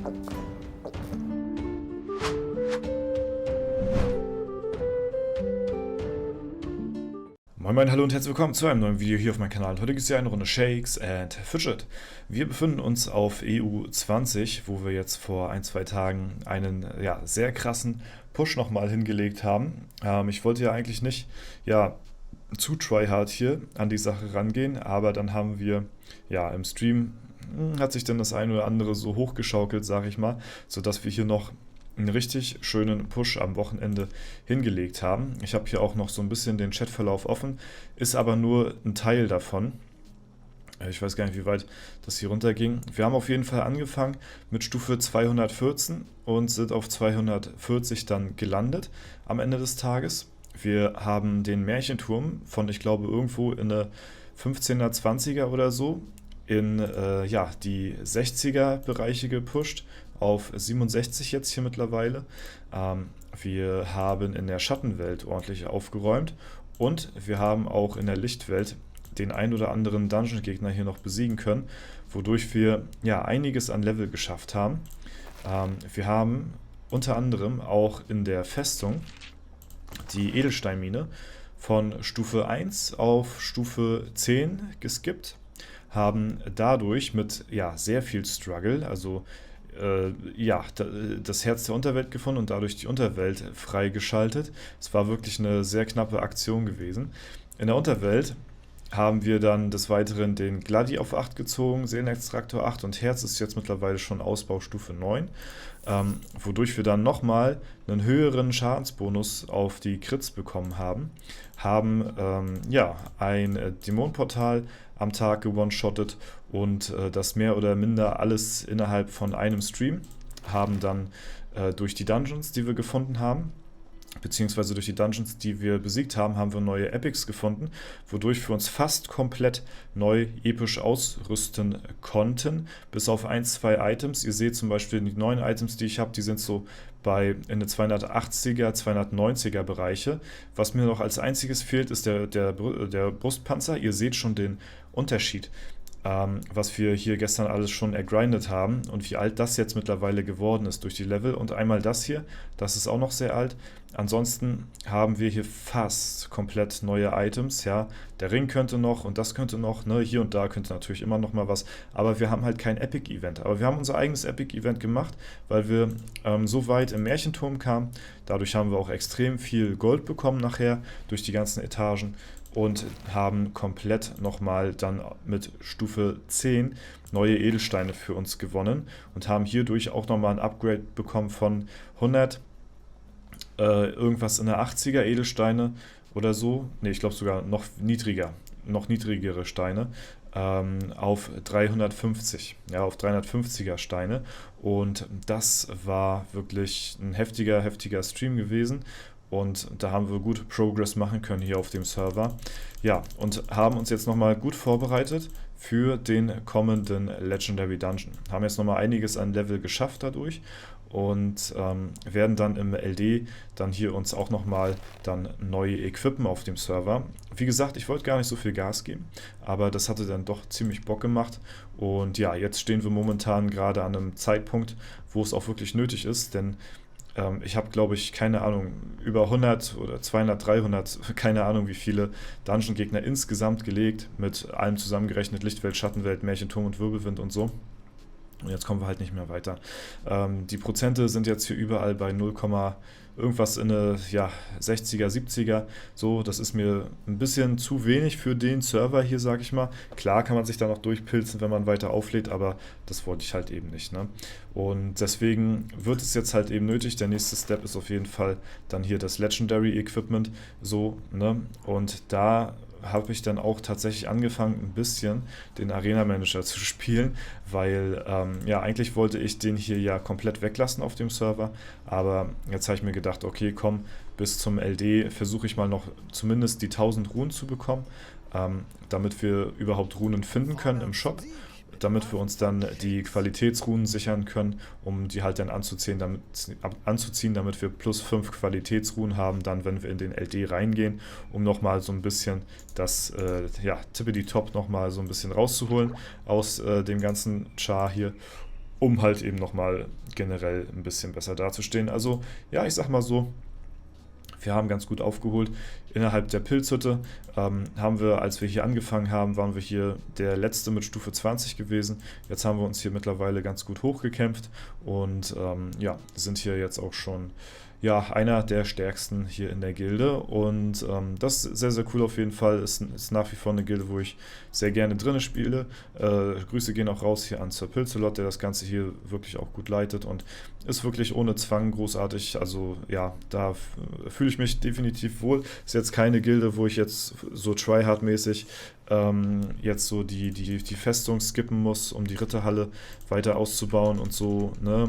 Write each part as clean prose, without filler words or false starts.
Moin Moin, hallo und herzlich willkommen zu einem neuen Video hier auf meinem Kanal. Heute gibt es ja eine Runde Shakes and Fidget. Wir befinden uns auf EU20, wo wir jetzt vor ein, zwei Tagen einen sehr krassen Push nochmal hingelegt haben. Ich wollte ja eigentlich nicht zu tryhard hier an die Sache rangehen, aber dann haben wir im Stream hat sich dann das eine oder andere so hochgeschaukelt, sage ich mal, sodass wir hier noch einen richtig schönen Push am Wochenende hingelegt haben. Ich habe hier auch noch so ein bisschen den Chatverlauf offen, ist aber nur ein Teil davon. Ich weiß gar nicht, wie weit das hier runterging. Wir haben auf jeden Fall angefangen mit Stufe 214 und sind auf 240 dann gelandet am Ende des Tages. Wir haben den Märchenturm von, ich glaube, irgendwo in der 15er, 20er oder so in die 60er Bereiche gepusht, auf 67 jetzt hier mittlerweile. Wir haben in der Schattenwelt ordentlich aufgeräumt und wir haben auch in der Lichtwelt den ein oder anderen Dungeon-Gegner hier noch besiegen können, wodurch wir einiges an Level geschafft haben. Wir haben unter anderem auch in der Festung die Edelsteinmine von Stufe 1 auf Stufe 10 geskippt, haben dadurch mit sehr viel Struggle, also das Herz der Unterwelt gefunden und dadurch die Unterwelt freigeschaltet. Es war wirklich eine sehr knappe Aktion gewesen. In der Unterwelt haben wir dann des Weiteren den Gladi auf 8 gezogen, Seelenextraktor 8 und Herz ist jetzt mittlerweile schon Ausbaustufe 9, wodurch wir dann nochmal einen höheren Schadensbonus auf die Crits bekommen haben. Ein Dämonenportal am Tag gewone-shottet und das mehr oder minder alles innerhalb von einem Stream, haben dann durch die Dungeons, die wir gefunden haben, beziehungsweise durch die Dungeons, die wir besiegt haben, haben wir neue Epics gefunden, wodurch wir uns fast komplett neu episch ausrüsten konnten, bis auf ein, zwei Items. Ihr seht zum Beispiel die neuen Items, die ich habe, die sind so in den 280er, 290er Bereiche. Was mir noch als einziges fehlt, ist der Brustpanzer. Ihr seht schon den Unterschied, was wir hier gestern alles schon ergrindet haben und wie alt das jetzt mittlerweile geworden ist durch die Level. Und einmal das hier, das ist auch noch sehr alt. Ansonsten haben wir hier fast komplett neue Items. Ja, der Ring könnte noch und das könnte noch, ne? Hier und da könnte natürlich immer noch mal was. Aber wir haben halt kein Epic-Event. Aber wir haben unser eigenes Epic-Event gemacht, weil wir so weit im Märchenturm kamen. Dadurch haben wir auch extrem viel Gold bekommen nachher durch die ganzen Etagen. Und haben komplett nochmal dann mit Stufe 10 neue Edelsteine für uns gewonnen und haben hierdurch auch nochmal ein Upgrade bekommen von 100 irgendwas in der 80er Edelsteine oder so. Ne, ich glaube sogar noch niedrigere Steine auf 350, auf 350er Steine. Und das war wirklich ein heftiger Stream gewesen. Und da haben wir gut Progress machen können hier auf dem Server. Ja, und haben uns jetzt nochmal gut vorbereitet für den kommenden Legendary Dungeon. Haben jetzt nochmal einiges an Level geschafft dadurch und werden dann im LD dann hier uns auch nochmal dann neu equippen auf dem Server. Wie gesagt, ich wollte gar nicht so viel Gas geben, aber das hatte dann doch ziemlich Bock gemacht. Und ja, jetzt stehen wir momentan gerade an einem Zeitpunkt, wo es auch wirklich nötig ist, denn ich habe, glaube ich, keine Ahnung, über 100 oder 200, 300, keine Ahnung wie viele Dungeon-Gegner insgesamt gelegt, mit allem zusammengerechnet, Lichtwelt, Schattenwelt, Märchenturm und Wirbelwind und so. Und jetzt kommen wir halt nicht mehr weiter. Die Prozente sind jetzt hier überall bei 0, irgendwas in eine 60er, 70er. So, das ist mir ein bisschen zu wenig für den Server hier, sage ich mal. Klar kann man sich da noch durchpilzen, wenn man weiter auflädt, aber das wollte ich halt eben nicht. Ne? Und deswegen wird es jetzt halt eben nötig. Der nächste Step ist auf jeden Fall dann hier das Legendary Equipment. So, ne? Und da habe ich dann auch tatsächlich angefangen, ein bisschen den Arena Manager zu spielen, weil eigentlich wollte ich den hier ja komplett weglassen auf dem Server, aber jetzt habe ich mir gedacht, okay, komm, bis zum LD versuche ich mal noch zumindest die 1000 Runen zu bekommen, damit wir überhaupt Runen finden können im Shop, damit wir uns dann die Qualitätsrunen sichern können, um die halt dann anzuziehen, damit wir plus 5 Qualitätsrunen haben, dann wenn wir in den LD reingehen, um nochmal so ein bisschen das Tippity-Top nochmal so ein bisschen rauszuholen aus dem ganzen Char hier. um halt eben nochmal generell ein bisschen besser dazustehen. Also ja, ich sag mal so, wir haben ganz gut aufgeholt. Innerhalb der Pilzhütte haben wir, als wir hier angefangen haben, waren wir hier der Letzte mit Stufe 20 gewesen. Jetzt haben wir uns hier mittlerweile ganz gut hochgekämpft und ja, sind hier jetzt auch schon ja, einer der stärksten hier in der Gilde und das ist sehr, sehr cool auf jeden Fall. Ist nach wie vor eine Gilde, wo ich sehr gerne drinne spiele. Grüße gehen auch raus hier an Sir Pilzelot, der das Ganze hier wirklich auch gut leitet und ist wirklich ohne Zwang großartig. Also ja, da fühle ich mich definitiv wohl. Ist jetzt keine Gilde, wo ich jetzt so tryhard-mäßig jetzt so die Festung skippen muss, um die Ritterhalle weiter auszubauen und so. Ne?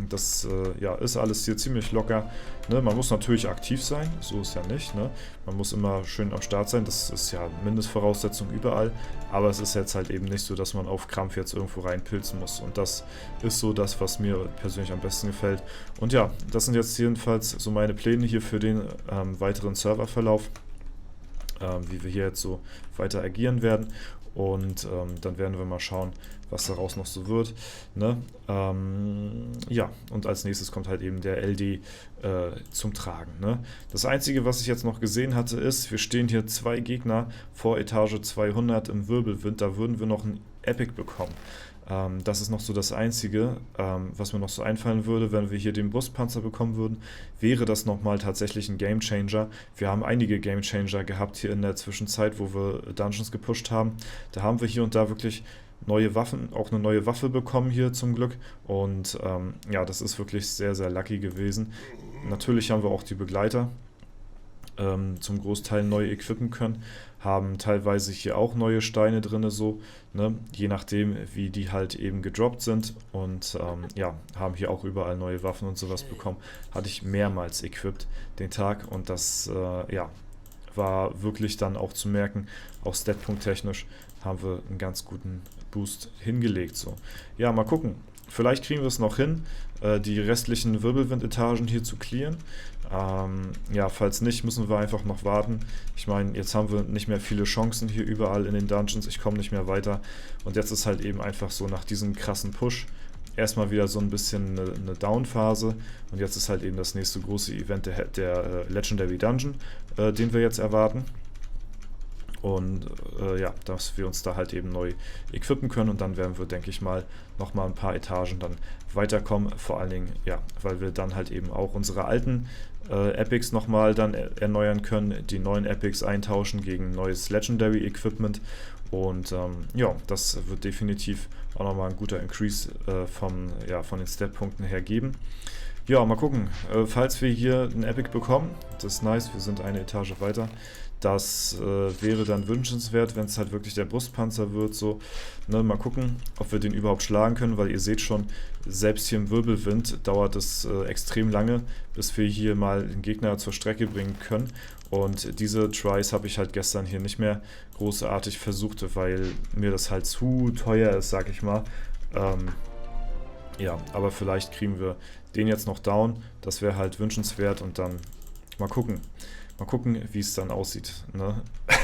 Das ja, ist alles hier ziemlich locker. Ne? Man muss natürlich aktiv sein, so ist ja nicht. Ne? Man muss immer schön am Start sein, das ist ja Mindestvoraussetzung überall. Aber es ist jetzt halt eben nicht so, dass man auf Krampf jetzt irgendwo reinpilzen muss. Und das ist so das, was mir persönlich am besten gefällt. Und ja, das sind jetzt jedenfalls so meine Pläne hier für den weiteren Serververlauf. Wie wir hier jetzt so weiter agieren werden und dann werden wir mal schauen, was daraus noch so wird. Ne? Ja, und als nächstes kommt halt eben der LD zum Tragen. Ne? Das Einzige, was ich jetzt noch gesehen hatte, ist, wir stehen hier 2 Gegner vor Etage 200 im Wirbelwind, da würden wir noch ein Epic bekommen. Das ist noch so das Einzige, was mir noch so einfallen würde, wenn wir hier den Brustpanzer bekommen würden, wäre das nochmal tatsächlich ein Gamechanger. Wir haben einige Gamechanger gehabt hier in der Zwischenzeit, wo wir Dungeons gepusht haben. Da haben wir hier und da wirklich neue Waffen, auch eine neue Waffe bekommen hier zum Glück. Und ja, das ist wirklich sehr, sehr lucky gewesen. Natürlich haben wir auch die Begleiter zum Großteil neu equippen können, haben teilweise hier auch neue Steine drin, so, ne? Je nachdem, wie die halt eben gedroppt sind und ja, haben hier auch überall neue Waffen und sowas bekommen. Hatte ich mehrmals equipped den Tag und das ja, war wirklich dann auch zu merken, auch statpunkt-technisch haben wir einen ganz guten Boost hingelegt. So. Ja, mal gucken. Vielleicht kriegen wir es noch hin, die restlichen Wirbelwind-Etagen hier zu clearen. Ja, falls nicht, müssen wir einfach noch warten. Ich meine, jetzt haben wir nicht mehr viele Chancen hier überall in den Dungeons. Ich komme nicht mehr weiter. Und jetzt ist halt eben einfach so nach diesem krassen Push erstmal wieder so ein bisschen eine Down-Phase. Und jetzt ist halt eben das nächste große Event der Legendary Dungeon, den wir jetzt erwarten. Und ja, dass wir uns da halt eben neu equippen können und dann werden wir, denke ich mal, nochmal ein paar Etagen dann weiterkommen. Vor allen Dingen, ja, weil wir dann halt eben auch unsere alten Epics nochmal dann erneuern können, die neuen Epics eintauschen gegen neues Legendary Equipment und ja, das wird definitiv auch nochmal ein guter Increase von den Stat-Punkten her geben. Ja, mal gucken, falls wir hier einen Epic bekommen, das ist nice, wir sind eine Etage weiter. Das wäre dann wünschenswert, wenn es halt wirklich der Brustpanzer wird. So, ne, mal gucken, ob wir den überhaupt schlagen können, weil ihr seht schon, selbst hier im Wirbelwind dauert es extrem lange, bis wir hier mal den Gegner zur Strecke bringen können. Und diese Tries habe ich halt gestern hier nicht mehr großartig versucht, weil mir das halt zu teuer ist, sag ich mal. Ja, aber vielleicht kriegen wir den jetzt noch down. Das wäre halt wünschenswert und dann mal gucken. Mal gucken, wie es dann aussieht. Ne?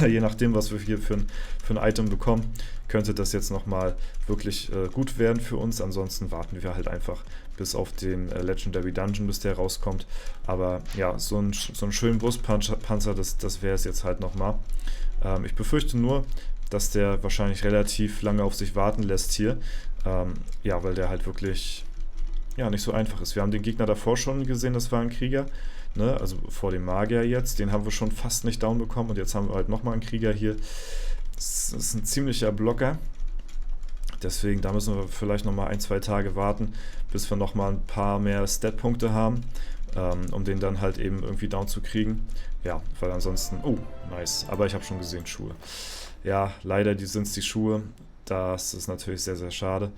Je nachdem, was wir hier für ein Item bekommen, könnte das jetzt nochmal wirklich gut werden für uns. Ansonsten warten wir halt einfach bis auf den Legendary Dungeon, bis der rauskommt. Aber ja, so einen schönen Brustpanzer, das wäre es jetzt halt nochmal. Ich befürchte nur, dass der wahrscheinlich relativ lange auf sich warten lässt hier. Ja, weil der halt wirklich ja, nicht so einfach ist. Wir haben den Gegner davor schon gesehen, das war ein Krieger. Ne, also vor dem Magier jetzt, den haben wir schon fast nicht down bekommen und jetzt haben wir halt nochmal einen Krieger hier. Das ist ein ziemlicher Blocker. Deswegen, da müssen wir vielleicht nochmal 1-2 Tage warten, bis wir nochmal ein paar mehr Stat-Punkte haben, um den dann halt eben irgendwie down zu kriegen. Ja, weil ansonsten, oh, nice, aber ich habe schon gesehen, Schuhe. Ja, leider sind es die Schuhe, das ist natürlich sehr, sehr schade.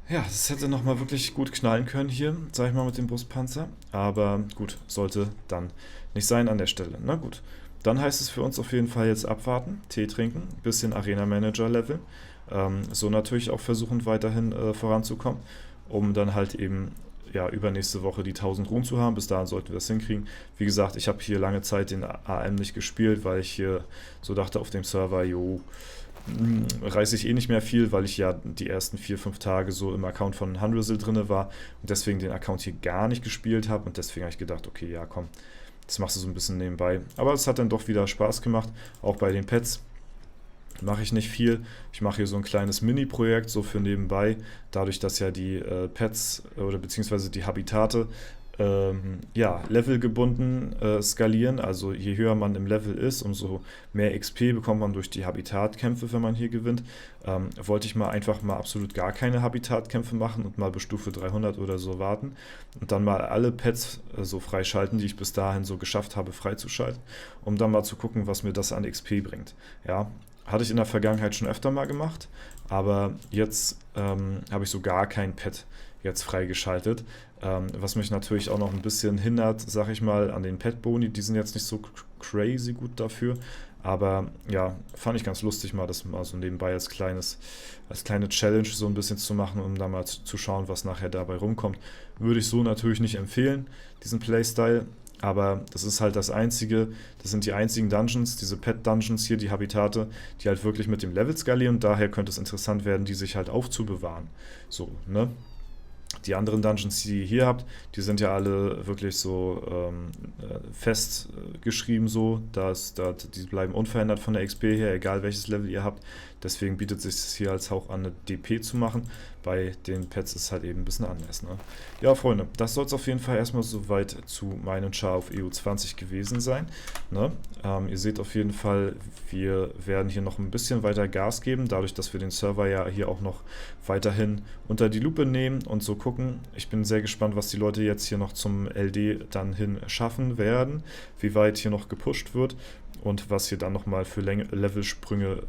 Ja, das hätte nochmal wirklich gut knallen können hier, sag ich mal, mit dem Brustpanzer. Aber gut, sollte dann nicht sein an der Stelle. Na gut, dann heißt es für uns auf jeden Fall jetzt abwarten, Tee trinken, bisschen Arena-Manager-Level. So natürlich auch versuchen, weiterhin voranzukommen, um dann halt eben ja, übernächste Woche die 1000 Ruhen zu haben. Bis dahin sollten wir das hinkriegen. Wie gesagt, ich habe hier lange Zeit den AM nicht gespielt, weil ich hier so dachte auf dem Server, jo, reiße ich eh nicht mehr viel, weil ich ja die ersten 4, 5 Tage so im Account von Hunrizzle drin war und deswegen den Account hier gar nicht gespielt habe und deswegen habe ich gedacht, okay, ja komm, das machst du so ein bisschen nebenbei. Aber es hat dann doch wieder Spaß gemacht, auch bei den Pets. Mache ich nicht viel. Ich mache hier so ein kleines Mini-Projekt, so für nebenbei, dadurch, dass ja die Pets oder beziehungsweise die Habitate ja, levelgebunden skalieren. Also je höher man im Level ist, umso mehr XP bekommt man durch die Habitatkämpfe, wenn man hier gewinnt. Wollte ich mal einfach mal absolut gar keine Habitatkämpfe machen und mal bis Stufe 300 oder so warten und dann mal alle Pets so freischalten, die ich bis dahin so geschafft habe freizuschalten, um dann mal zu gucken, was mir das an XP bringt. Ja, hatte ich in der Vergangenheit schon öfter mal gemacht, aber jetzt habe ich so gar kein Pet jetzt freigeschaltet, was mich natürlich auch noch ein bisschen hindert, sag ich mal, an den Pet-Boni. Die sind jetzt nicht so crazy gut dafür, aber ja, fand ich ganz lustig mal, das mal so nebenbei als kleine Challenge so ein bisschen zu machen, um da mal zu schauen, was nachher dabei rumkommt. Würde ich so natürlich nicht empfehlen, diesen Playstyle. Aber das ist halt das Einzige, das sind die einzigen Dungeons, diese Pet-Dungeons hier, die Habitate, die halt wirklich mit dem Level skalieren und daher könnte es interessant werden, die sich halt aufzubewahren. So, ne? Die anderen Dungeons, die ihr hier habt, die sind ja alle wirklich so fest geschrieben so, die bleiben unverändert von der XP her, egal welches Level ihr habt. Deswegen bietet es sich hier als auch an, eine DP zu machen. Bei den Pets ist es halt eben ein bisschen anders. Ne? Ja, Freunde, das soll es auf jeden Fall erstmal soweit zu meinem Char auf EU20 gewesen sein. Ne? Ihr seht auf jeden Fall, wir werden hier noch ein bisschen weiter Gas geben, dadurch, dass wir den Server ja hier auch noch weiterhin unter die Lupe nehmen und so gucken. Ich bin sehr gespannt, was die Leute jetzt hier noch zum LD dann hin schaffen werden, wie weit hier noch gepusht wird und was hier dann nochmal für Levelsprünge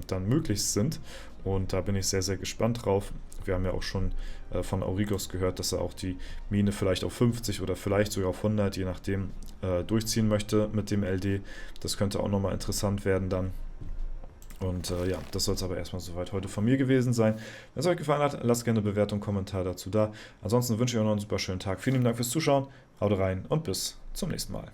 dann möglich sind. Und da bin ich sehr, sehr gespannt drauf. Wir haben ja auch schon von Aurigos gehört, dass er auch die Mine vielleicht auf 50 oder vielleicht sogar auf 100, je nachdem, durchziehen möchte mit dem LD. Das könnte auch nochmal interessant werden dann. Und ja, das soll es aber erstmal soweit heute von mir gewesen sein. Wenn es euch gefallen hat, lasst gerne eine Bewertung, Kommentar dazu da. Ansonsten wünsche ich euch noch einen super schönen Tag. Vielen Dank fürs Zuschauen, haut rein und bis zum nächsten Mal.